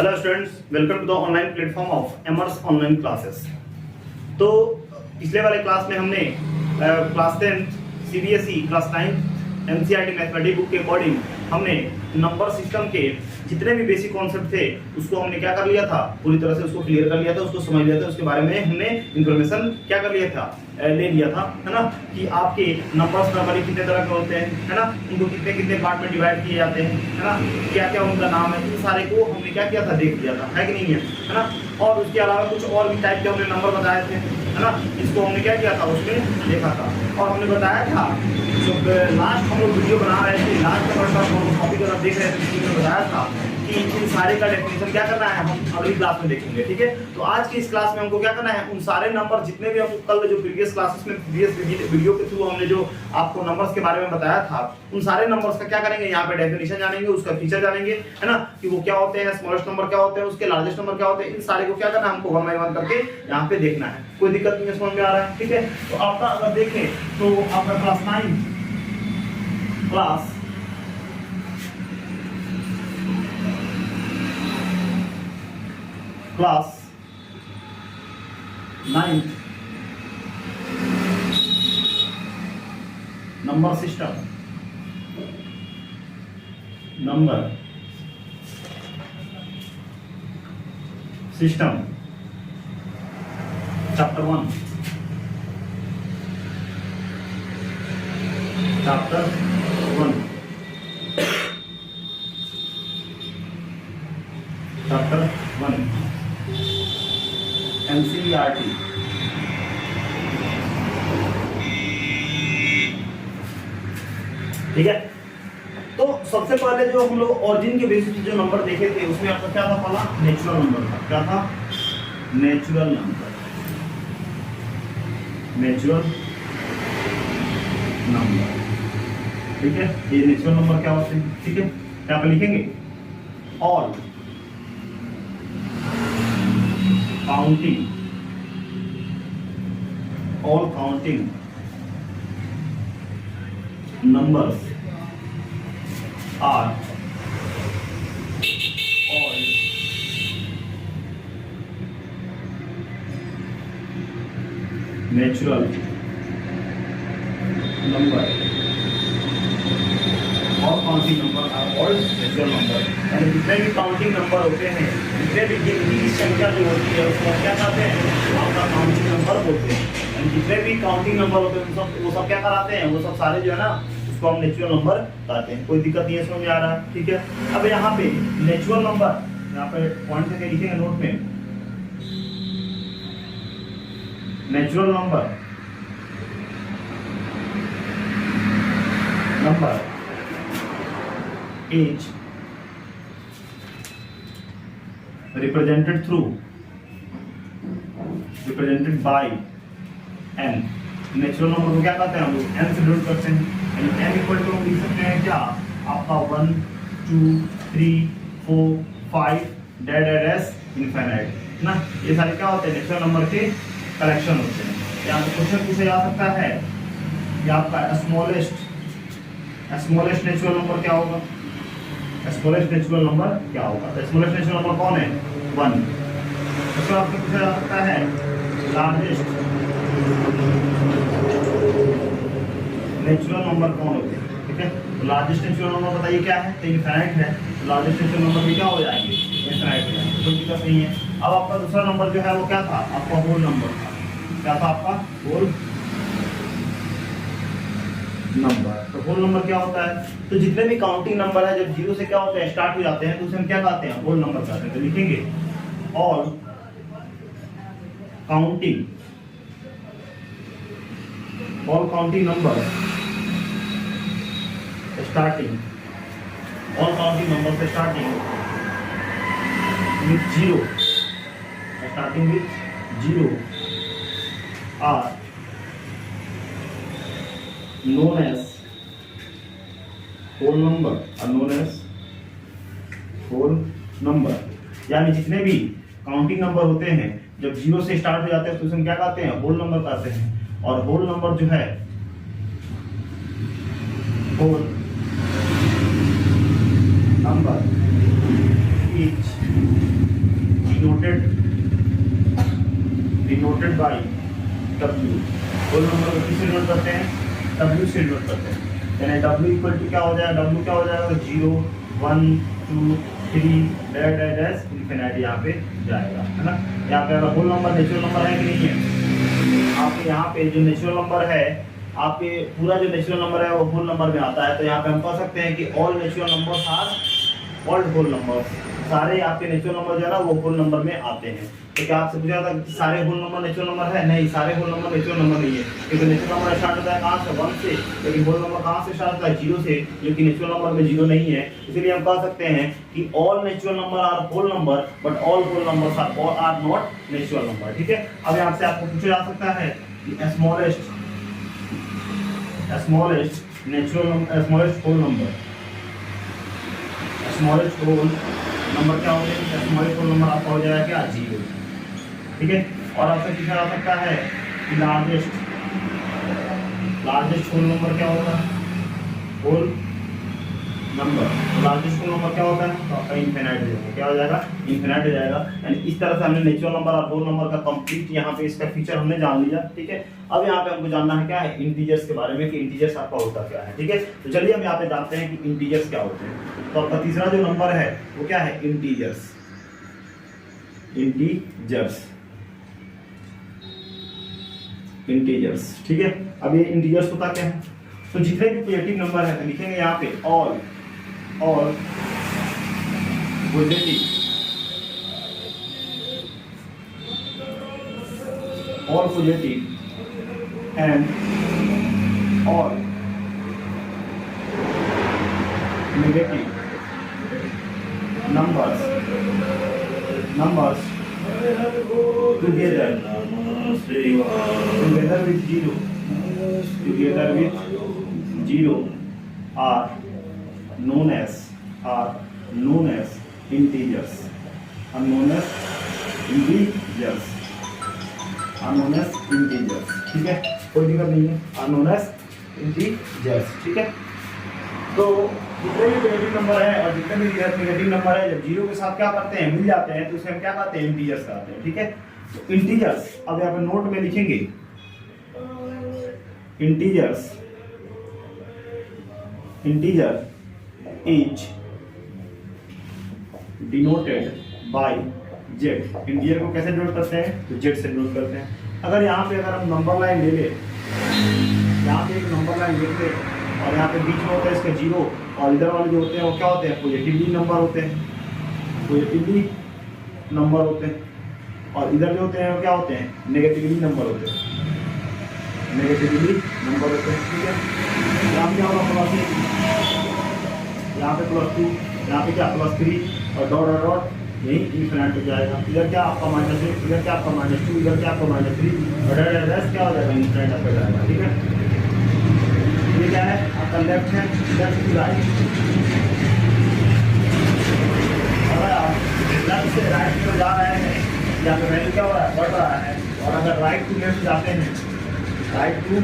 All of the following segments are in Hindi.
Hello students, welcome to the online platform of एमर्स ऑनलाइन क्लासेस। तो पिछले वाले क्लास में हमने class 10 CBSE class 9 NCERT mathematics book के अकॉर्डिंग हमने नंबर सिस्टम के जितने भी बेसिक कॉन्सेप्ट थे उसको हमने क्या कर लिया था, पूरी तरह से उसको क्लियर कर लिया था, उसको समझ लिया था, उसके बारे में हमने इंफॉर्मेशन क्या कर लिया था, ले लिया था, है ना, कि आपके नंबर्स नॉर्मली कितने तरह के होते हैं, है ना, उनको कितने कितने पार्ट में डिवाइड किए जाते हैं, है ना, क्या क्या उनका नाम है, इन सारे को हमने क्या किया था, देख लिया था, है कि नहीं है ना। और उसके अलावा कुछ और भी टाइप के हमने नंबर बताए थे, है ना, इसको हमने क्या किया था, उसमें देखा था। और हमने बताया था जब लास्ट हम लोग वीडियो बना रहे थे, लास्ट टॉपिक अगर देख रहे थे, तो बताया था कि इन सारे का डेफिनेशन क्या करना है, हम अगली क्लास में देखेंगे, ठीक है। तो आज की इस क्लास में हमको क्या करना है, उन सारे नंबर जितने भी हमको कल जो प्रीवियस क्लासेस में प्रीवियस वीडियो के थ्रू हमने जो आपको नंबर्स के बारे में बताया था, उन सारे नंबर्स का क्या करेंगे, यहाँ पे डेफिनेशन जानेंगे, उसका फीचर जानेंगे, है ना, कि वो क्या होते हैं, स्मॉलेस्ट नंबर क्या होते हैं, उसके लार्जेस्ट नंबर क्या होते हैं, इन सारे को क्या करना है, हमको वन बाय वन करके यहाँ पे देखना है। कोई दिक्कत नहीं है, समझ में आ रहा है, ठीक है। तो आपका अगर देखें तो आपका class 9 class 9 number system chapter 1 NCERT. ठीक है। तो सबसे पहले जो हम लोग ऑरिजिन के बेसिस पे जो नंबर देखे थे उसमें आपका क्या था, पहला नेचुरल नंबर था। क्या था? Natural number. ठीक है, ये नेचुरल नंबर क्या होते हैं, ठीक है, यहाँ पे लिखेंगे all counting numbers are all natural number। और counting number are all natural number। यानी जितने भी काउंटिंग नंबर होते हैं, जितने भी गिनती की संख्या जो होती है उसको क्या कहते हैं, आपका काउंटिंग नंबर बोलते हैं। जितने भी काउंटिंग नंबर होते हैं वो सब क्या कराते हैं, वो सब सारे जो है ना उसको हम नेचुरल नंबर कहते हैं। कोई दिक्कत नहीं है, समझ में आ रहा है, ठीक है। अब यहाँ पे नेचुरल नंबर, यहाँ पे पॉइंट करके लिखेंगे नोट में, natural number is represented by n। Natural number को क्या कहते हैं हम लोग, n से डिनोट करते हैं। n इक्वल टू लिख सकते हैं क्या, आपका 1 2 3 4 5 डैश इनफिनिट ना। ये सारे क्या होते हैं, नेचुरल नंबर के कलेक्शन होते हैं। यहाँ पे क्वेश्चन पूछा जा सकता है कि आपका स्मॉलेस्ट नेचुरल नंबर क्या होगा, स्मॉलेस्ट नेचुरल नंबर क्या होगा। तो स्मॉलेस्ट नेचुरल नंबर कौन है, 1। उसको आपको पूछा जा सकता है लार्जेस्ट नेचुरल नंबर कौन होते हैं, ठीक है। तो लार्जेस्ट नेचुरल नंबर बताइए क्या है, तो इनफिनिट है। तो लार्जेस्ट नेचुरल नंबर भी क्या हो जाएंगे, इनफिनिट हो जाएंगे, कोई दिक्कत नहीं है। अब आपका दूसरा नंबर जो है वो क्या था, आपका होल नंबर था। क्या था आपका, होल नंबर। तो होल नंबर क्या होता है, तो जितने भी काउंटिंग नंबर है जब 0 से क्या होते हैं, स्टार्ट हो जाते हैं, तो उसे हम क्या कहते हैं, होल नंबर कहते हैं। तो लिखेंगे all counting number starting with 0 are known as whole number। यानी जितने भी काउंटिंग नंबर होते हैं जब 0 से स्टार्ट हो जाते हैं तो उसे हम क्या कहते हैं, होल नंबर कहते हैं। और होल नंबर जो है, whole number is by W. Whole number को किससे डिनोट करते हैं? डब्ल्यू से डिनोट करते हैं। यानी डब्ल्यू इक्वल टू क्या हो जाएगा? डब्ल्यू क्या हो जाएगा? 0 1 2 3 डैश डैश डैश इन्फिनिटी यहाँ पे जाएगा, है ना। यहाँ पे अगर होल नंबर नेचुरल नंबर है कि नहीं है? आपके यहाँ पे जो नेचुरल नंबर है, आपके पूरा जो नेचुरल नंबर है वो होल नंबर में आता है। तो यहाँ पे हम कह सकते हैं कि all natural numbers are called whole numbers. सारे आपके नेचुरल नंबर जो है ना वो होल नंबर में आते हैं। तो क्या आपसे पूछा था कि सारे होल नंबर नेचुरल नंबर है? नहीं, सारे होल नंबर नेचुरल नंबर नहीं है, क्योंकि नेचुरल नंबर स्टार्ट होता है कहाँ से? 1 से, लेकिन होल नंबर कहाँ से स्टार्ट होता है? 0 से, जो कि नेचुरल नंबर में 0 नहीं है। इसलिए हम कह सकते हैं कि all natural number are whole number, but all whole numbers are not natural number. ठीक है। अब यहाँ से आपको पूछा जा सकता है कि स्मॉलेस्ट होल नंबर क्या हो जाएगा? स्मॉलेस्ट होल नंबर आपका हो जाएगा क्या? 0। ठीक है। और आपसे पूछा जा सकता है कि लार्जेस्ट होल नंबर क्या होगा? Whole number, largest whole number क्या होता है? तो आपका इनफिनिट हो जाएगा। क्या हो जाएगा? इनफिनिट हो जाएगा। यानी इस तरह से हमने नेचुरल नंबर और होल नंबर का कंप्लीट यहाँ पे इसका फीचर हमने जान लिया। ठीक है। अब यहाँ पे हमको जानना है क्या है? इंटीजर्स के बारे में, कि इंटीजर्स आपका होता क्या है। ठीक है। तो चलिए हम यहाँ पे जानते हैं कि इंटीजर्स क्या होते हैं। तो आपका तीसरा जो नंबर है वो क्या है? इंटीजर्स। ठीक है। अब ये इंटीजर्स होता क्या है? तो जितने भी पॉजिटिव नंबर है तो लिखेंगे यहाँ पे all positive and all negative numbers together with zero are known as integers. ठीक है, कोई दिक्कत नहीं है। are known as integers। ठीक है। तो जितने भी नेगेटिव नंबर है और जितने भी नेगेटिव नंबर है, जब 0 के साथ क्या करते हैं? मिल जाते हैं, तो उसे हम क्या कहते हैं? इंटीजर्स कहते हैं। ठीक है। तो इंटीजर्स अब यहाँ पे नोट में लिखेंगे, integer is denoted by Z. Integer को कैसे डिनोट करते हैं? तो जेड से डिनोट करते हैं। अगर यहाँ पे अगर हम नंबर लाइन ले ले, यहाँ पे एक नंबर लाइन लेते हैं और यहाँ पे बीच में होता है इसका 0, और इधर वाले जो होते हैं वो क्या होते हैं? पॉजिटिवली नंबर होते हैं, और इधर जो होते हैं वो क्या होते हैं? नेगेटिवली नंबर होते हैं। ठीक है। यहाँ पे क्या होगा? +1, यहाँ पे +2, यहाँ पे क्या? +3 और डॉट डॉट डॉट, यही इन्फिनिट हो जाएगा। इधर क्या आपका -1, इधर क्या आपका -2, इधर क्या आपका -3 और डैश क्या हो जाएगा? इन्फिनिट आपका जाएगा। ठीक है। ये क्या है? आपका left hand, left to right. अगर आप लेफ्ट से राइट की ओर जा रहे हैं, यहाँ पे वैल्यू क्या हो रहा है? बढ़ रहा है। और अगर राइट टू लेफ्ट जाते हैं, राइट टू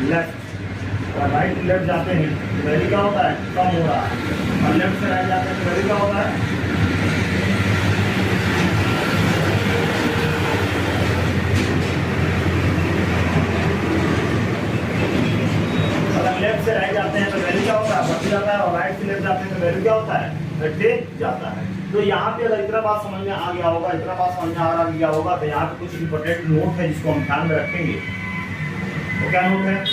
लेफ्ट जाते हैं तो वैल्यू क्या होता है? कम हो रहा है। और लेफ्ट से राइट जाते हैं तो वैल्यू क्या होता है? लेफ्ट से राइट जाते हैं तो वैल्यू क्या होता है? बढ़ते जाता है। और राइट से लेफ्ट जाते हैं तो वैल्यू क्या होता है? घटते जाता है। तो यहाँ पे अगर इतना बात समझ में आ गया होगा, तो यहाँ पे कुछ इंपॉर्टेंट नोट है जिसको हम ध्यान में रखेंगे। तो क्या नोट है?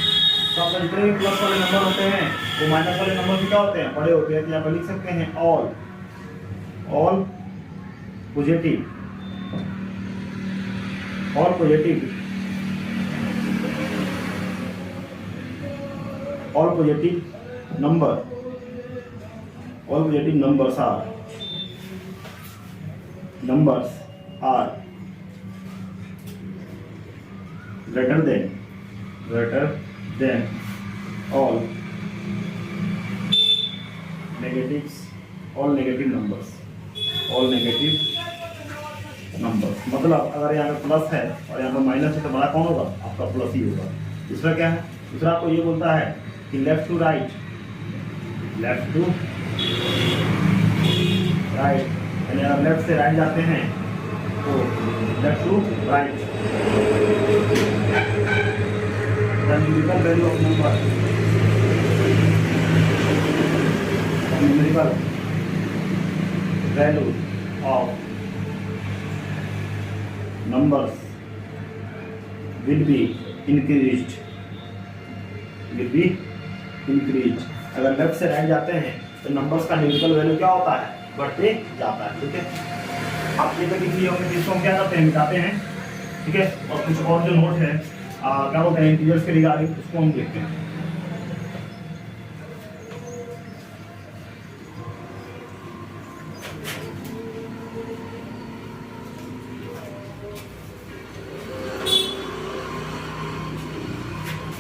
तो आपका जितने भी प्लस वाले नंबर होते हैं वो माइनस वाले नंबर से क्या होते हैं? बड़े होते हैं। तो यहाँ पर लिख सकते हैं all positive numbers are greater than all negative numbers। मतलब अगर यहाँ पे प्लस है और यहाँ पे माइनस है तो बड़ा कौन होगा? आपका प्लस ही होगा। दूसरा क्या है? दूसरा आपको ये बोलता है कि लेफ्ट टू राइट, यानी अगर लेफ्ट से राइट जाते हैं तो left to right the numerical value of number, numerical value of numbers will be increased, अगर लेफ्ट से राइट जाते हैं तो नंबर्स का न्यूमेरिकल वैल्यू क्या होता है, बढ़ते जाता है। ठीक है, आप ये तो लिख लिए होंगे, जिसको हम क्या करते हैं, मिटाते हैं। ठीक है, और कुछ और जो नोट है क्या बोलते हैं इंटीजर्स के रिगार्डिंग, उसको हम देखते हैं।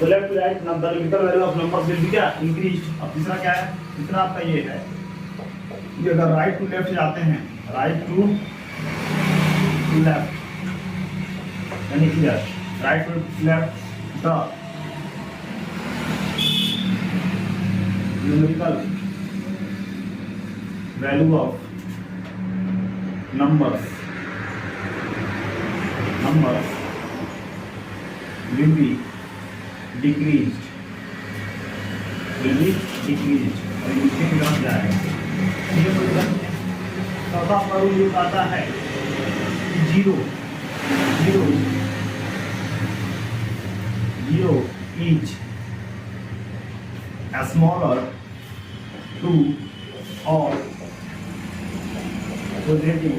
तो left to right numerical value of numbers will be क्या, इंक्रीज्ड। अब तीसरा क्या है, तीसरा आपका ये है कि अगर राइट टू लेफ्ट जाते हैं, राइट टू लेफ्ट यानी कि right to left the numerical value of numbers will be decreased, और नीचे की तरफ जाएगा। ये चौथा रूल ये आता है जीरो इज स्मॉलर टू और relative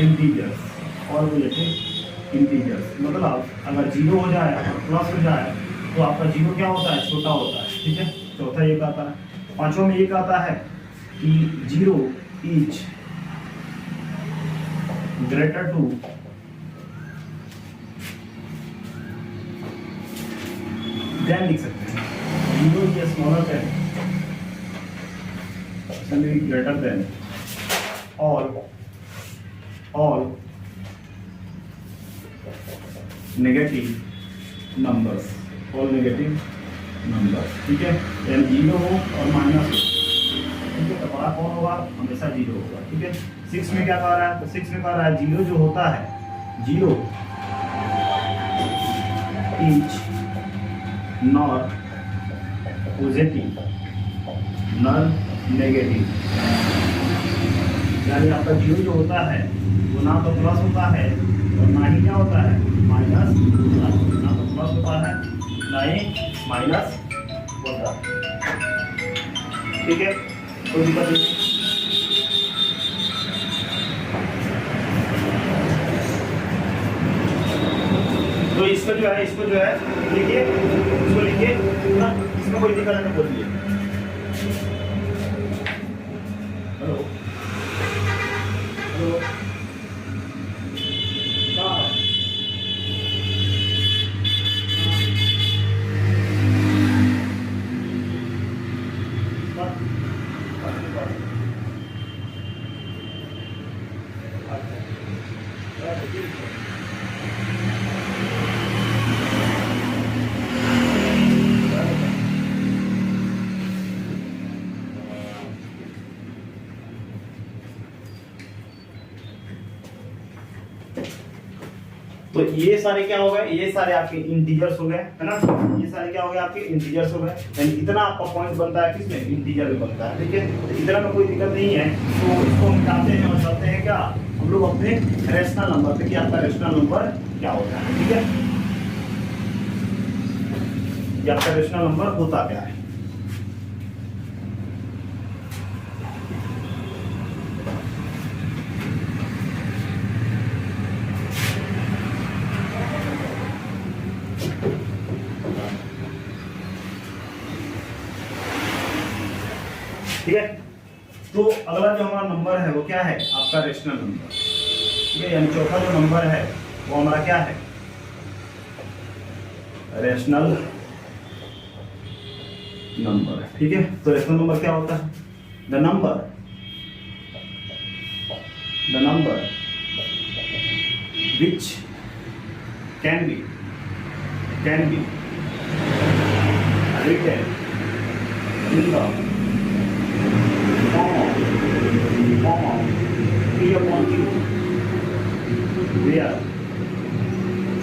integers और relative integers, मतलब अगर जीरो हो जाए और प्लस हो जाए तो आपका जीरो क्या होता है, छोटा होता है। ठीक है, चौथा ये कहता है। पांचों में ये कहता है कि zero is greater to than, लिख सकते हैं zero is smaller than greater than all negative numbers, ठीक है, यानी जीरो हो और माइनस हो। ठीक है, तो बड़ा कौन होगा, हमेशा जीरो होगा। ठीक है, 6 में क्या कह रहा है, तो 6 में कह रहा है जीरो जो होता है, zero is not positive non negative, यानी आपका जीरो जो होता है वो ना तो प्लस होता है और ना ही क्या होता है, माइनस होता है। ना तो प्लस होता है ना ही माइनस होता है। ठीक है, कोई दिक्कत नहीं। तो इसको जो है लिखिए, इसको लिखिए ना, इसमें कोई दिक्कत नहीं, बोलिए। हेलो तो ये सारे क्या हो गए, ये सारे आपके इंटीजर्स हो गए, है ना। ये सारे क्या हो गए, आपके इंटीजर्स हो गए, यानी इतना आपका पॉइंट बनता है किसमें, इंटीजर में बनता है। ठीक है, तो इतना में कोई दिक्कत नहीं है। तो इसको हम मिटाते हैं और चलते हैं क्या, हम लोग अपने रेशनल नंबर पे कि आपका रेशनल नंबर क्या होता है। ठीक है, ये आपका रेशनल नंबर होता क्या है। ठीक है, तो अगला जो हमारा नंबर है वो क्या है, आपका रेशनल नंबर। ठीक है, यानी चौथा जो नंबर है वो हमारा क्या है, रेशनल नंबर। ठीक है, तो रेशनल नंबर क्या होता है, the number which can be written in the form of P upon Q where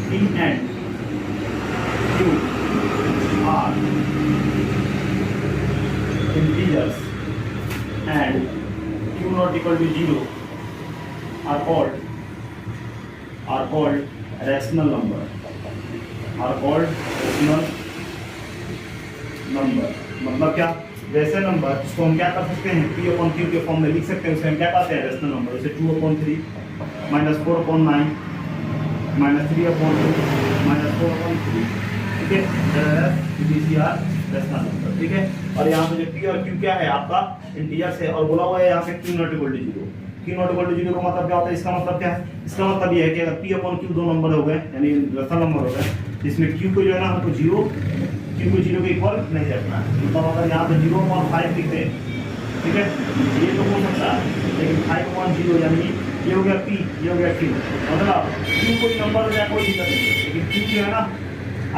P and Q are integers and Q not equal to 0 are called rational number, are called rational number। मतलब क्या, वैसे नंबर जिसको हम क्या कर सकते हैं P अपॉन Q के फॉर्म में लिख सकते हैं, उसे हम क्या कहते हैं, रेशनल नंबर। जैसे 2/3 -4/9 -3/2 -4/3, ठीक है, these are rational number, ठीक है। और यहाँ पे जो P और Q क्या है, आपका इंटीजर्स है, और बोला हुआ है यहाँ पे Q not equal to 0। Q not equal to 0 का मतलब क्या होता है, इसका मतलब क्या है, इसका मतलब ये है कि अगर P अपॉन Q दो नंबर हो गए, यानी रेशनल नंबर हो गए, जिसमें Q को जो है ना हमको 0 के इक्वल नहीं रखना है। मतलब अगर यहाँ पे 0/5 लिखते हैं, ठीक है, ये तो हो सकता है, लेकिन 5/0 यानी ये हो गया P, ये हो गया Q। मतलब Q कोई नंबर हो जाए कोई दिक्कत नहीं, लेकिन Q जो है ना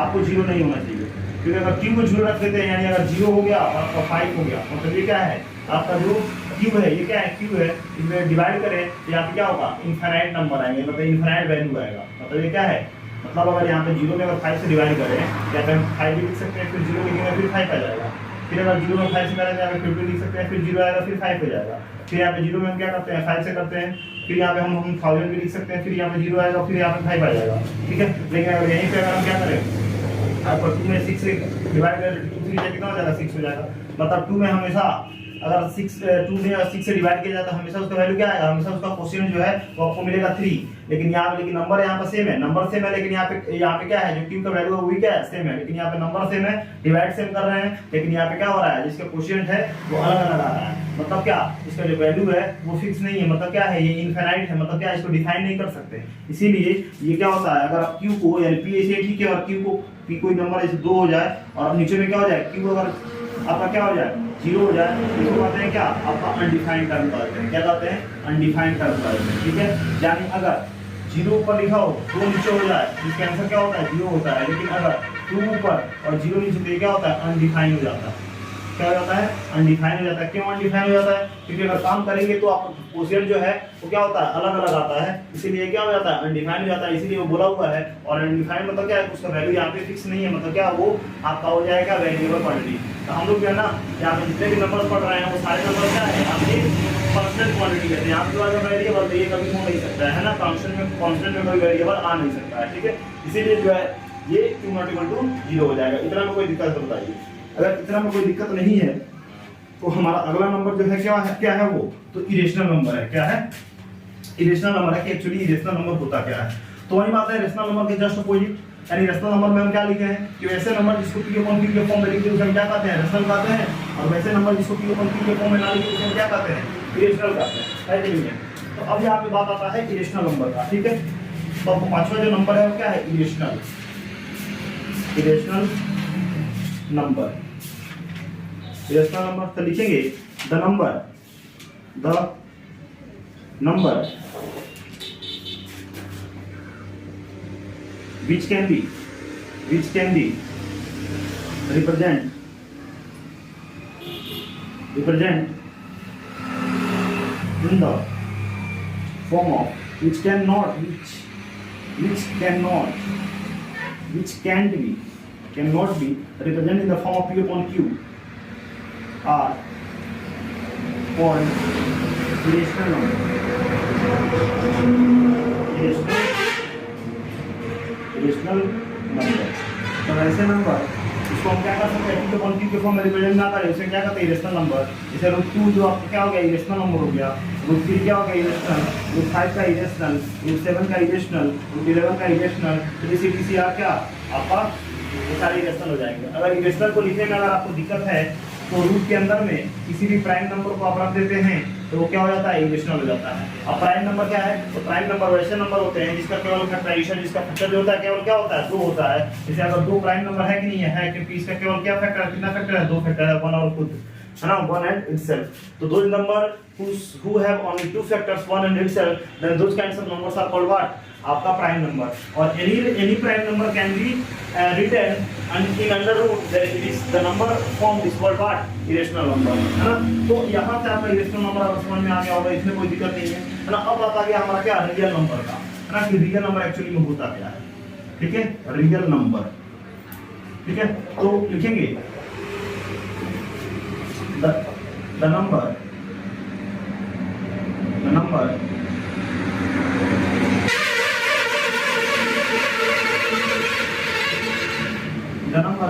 आपको 0 नहीं होना चाहिए, क्योंकि अगर Q को 0 रख देते हैं, यानी अगर 0 हो गया और आपका 5 हो गया, मतलब ये क्या है, आपका जो Q है, ये क्या है, Q है, इसमें डिवाइड करें तो यहाँ पे क्या होगा, इनफाइनाइट नंबर आएंगे, मतलब इनफाइनाइट वैल्यू आएगा। मतलब ये क्या है, मतलब अगर यहाँ पे 0 में अगर 5 से डिवाइड करें, या पे हम 5 भी लिख सकते हैं, फिर 0 लिखेंगे फिर 5 आ जाएगा। फिर अगर 0 में 5 से करें, यहाँ पे फिर भी लिख सकते हैं, फिर 0 आएगा, फिर 5 हो जाएगा। फिर यहाँ पे 0 में हम क्या करते हैं, 5 से करते हैं, फिर यहाँ पे हम 1000 भी लिख सकते हैं, फिर यहाँ पे 0 आएगा, फिर यहाँ पे 5 आ जाएगा, ठीक है। लेकिन अगर यहीं पे अगर हम क्या करें, आपको 2 में 6 से डिवाइड करें, 2 3 कितना हो जाएगा, 6 हो जाएगा। मतलब 2 में हमेशा अगर 2 में 6 से डिवाइड किया जाता है, हमेशा उसका वैल्यू क्या आएगा, हमेशा उसका क्वोशिएंट जो है वो आपको मिलेगा 3। लेकिन यहाँ पे लेकिन नंबर यहाँ पे सेम है, नंबर सेम है, लेकिन यहाँ पे क्या है, जो Q का वैल्यू है वही क्या है, सेम है, लेकिन यहाँ पे नंबर सेम है, डिवाइड सेम कर रहे हैं, लेकिन यहाँ पे क्या हो रहा है, जिसका क्वोशिएंट है वो अलग अलग आ रहा है। मतलब क्या, इसका जो वैल्यू है वो फिक्स नहीं है, मतलब क्या है, ये इनफाइनाइट है, मतलब क्या, इसको डिफाइन नहीं कर सकते। इसीलिए ये क्या होता है, अगर आप Q को यानी P ऐसे ठीक है, और Q को P कोई नंबर ऐसे 2 हो जाए, और नीचे में क्या हो जाए, Q अगर आपका क्या हो जाए, 0 हो जाए, इसको कहते हैं क्या, आपका अनडिफाइंड टर्म कहते हैं। क्या कहते हैं, अनडिफाइंड टर्म कहते हैं, ठीक है। यानी अगर 0 ऊपर लिखा हो, 2 नीचे हो जाए, इसका आंसर क्या होता है, 0 होता है। लेकिन अगर 2 ऊपर और 0 नीचे, तो क्या होता है, अनडिफाइंड हो जाता है। क्या हो जाता है, अनडिफाइंड हो जाता है। क्यों अनडिफाइंड हो जाता है, क्योंकि अगर काम करेंगे तो आपका क्वोशिएंट जो है वो क्या होता है, अलग अलग आता है, इसीलिए क्या हो जाता है, अनडिफाइंड हो जाता है। इसीलिए वो बोला हुआ है, और अनडिफाइंड मतलब क्या है, उसका वैल्यू यहाँ पे फिक्स नहीं है, मतलब क्या, वो आपका हो जाएगा वेरिएबल क्वांटिटी। तो हम लोग जो है ना यहाँ पे जितने भी नंबर्स पढ़ रहे हैं, वो सारे नंबर क्या है, आपके कांस्टेंट क्वांटिटी कहते हैं। यहाँ पे जो वेरिएबल तो ये कभी हो नहीं सकता है ना, कांस्टेंट में कोई वेरिएबल आ नहीं सकता है, ठीक है। इसीलिए जो है ये Q नॉट इक्वल टू 0 हो जाएगा। इतना में कोई दिक्कत बताइए, अगर इतना में कोई दिक्कत नहीं है तो हमारा अगला नंबर जो है क्या है वो तो इरेशनल नंबर है। क्या है, इरेशनल नंबर है। कि एक्चुअली इरेशनल नंबर होता क्या है, तो वही बात है, रेशनल नंबर के जस्ट अपोजिट, यानी रेशनल नंबर में हम क्या लिखे हैं कि वैसे नंबर जिसको P अपॉन Q के फॉर्म में लिखते हैं उसे हम क्या कहते हैं, रेशनल कहते हैं, और वैसे नंबर जिसको P अपॉन Q के फॉर्म में ना लिखते उसे हम क्या कहते हैं, इरेशनल कहते हैं, है कि नहीं है। तो अब यहाँ पे बात आता है इरेशनल नंबर का, ठीक है। तो आपको पांचवा जो नंबर है वो क्या है, इरेशनल नंबर। इरेशनल नंबर तो लिखेंगे the number which can be represent in the form of which cannot be represented in the form of P upon Q are called irrational number। irrational number। तो ऐसे नंबर इसको हम क्या कर सकते हैं, P upon Q के फॉर्म में रिप्रेजेंट ना करें, उसे क्या कहते हैं, इरेशनल नंबर। जैसे √2 जो आपका क्या हो गया, इरेशनल नंबर हो गया। √3 क्या हो गया, इरेशनल। √5 का इरेशनल। √7 का इरेशनल। √11 का इरेशनल। CTCR क्या आपका, ये सारे इरेशनल हो जाएंगे। अगर इरेशनल को लिखने में अगर आपको दिक्कत है तो रूट के अंदर में किसी भी प्राइम नंबर को आप रख देते हैं तो वो क्या हो जाता है, इरेशनल हो जाता है। अब प्राइम नंबर क्या है, तो प्राइम नंबर वैसे नंबर होते हैं जिसका केवल फैक्टराइजेशन, जिसका फैक्टर जो होता है केवल क्या होता है, 2 होता है। जैसे अगर 2 प्राइम नंबर है कि नहीं है, क्योंकि इसका केवल क्या फैक्टर है, कितना फैक्टर है, 2 फैक्टर है, 1 और खुद, है ना, 1 and itself। तो those number who have only 2 factors, 1 and itself, then those kinds of numbers are called what, आपका प्राइम नंबर। और any prime number can be written and in under root that it is the number form is called what, irrational number, है ना। तो यहाँ से आपका irrational number अगर समझ में आ गया होगा, इसमें कोई दिक्कत नहीं है ना। अब बात आ गया हमारा क्या, रियल नंबर का, है ना कि रियल नंबर एक्चुअली में होता क्या है। ठीक है, रियल नंबर। ठीक है, तो लिखेंगे the number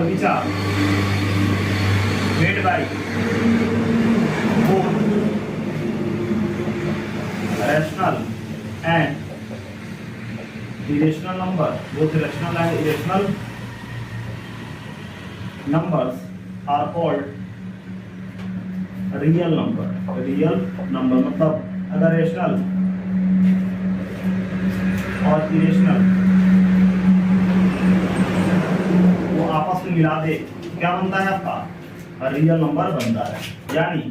which are made by both rational and irrational number, both rational and irrational numbers are called real number। Real number मतलब अगर रेशनल और इरेशनल वो आपस में मिला दे क्या बनता है आपका रियल नंबर बनता है। यानी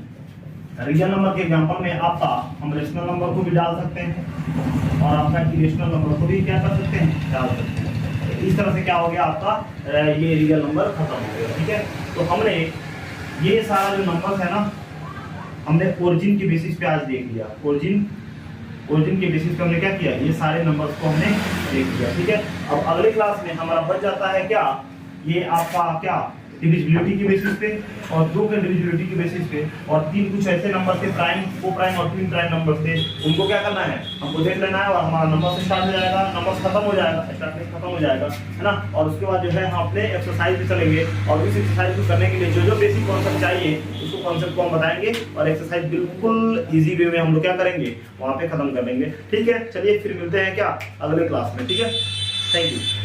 रियल नंबर के एग्जांपल में आपका हम रेशनल नंबर को भी डाल सकते हैं और आपका इरेशनल नंबर को भी क्या कर सकते हैं, डाल सकते हैं। इस तरह से क्या हो गया आपका ये रियल नंबर खत्म हो गया। ठीक है, तो हमने ये सारा जो नंबर है ना हमने ओरिजिन के बेसिस पे आज देख लिया। ओरिजिन के बेसिस पे हमने क्या किया, ये सारे नंबर्स को हमने देख लिया। ठीक है, अब अगले क्लास में हमारा बच जाता है क्या, ये आपका क्या डिविजिबिलिटी के बेसिस पे और दो के डिविजिबिलिटी के बेसिस पे और तीन कुछ ऐसे नंबर थे प्राइम, को प्राइम और तीन प्राइम नंबर थे, उनको क्या करना है हमको देख लेना है और हमारा नंबर से स्टार्ट हो जाएगा, नंबर खत्म हो जाएगा, स्टार्टिंग खत्म हो जाएगा, है ना। और उसके बाद जो है हम अपने एक्सरसाइज पे चलेंगे और इस एक्सरसाइज को करने के लिए जो जो बेसिक कॉन्सेप्ट चाहिए उसको कॉन्सेप्ट को हम बताएंगे और एक्सरसाइज बिल्कुल ईजी वे में हम लोग क्या करेंगे वहाँ पे खत्म कर देंगे। ठीक है, चलिए फिर मिलते हैं क्या अगले क्लास में। ठीक है, थैंक यू।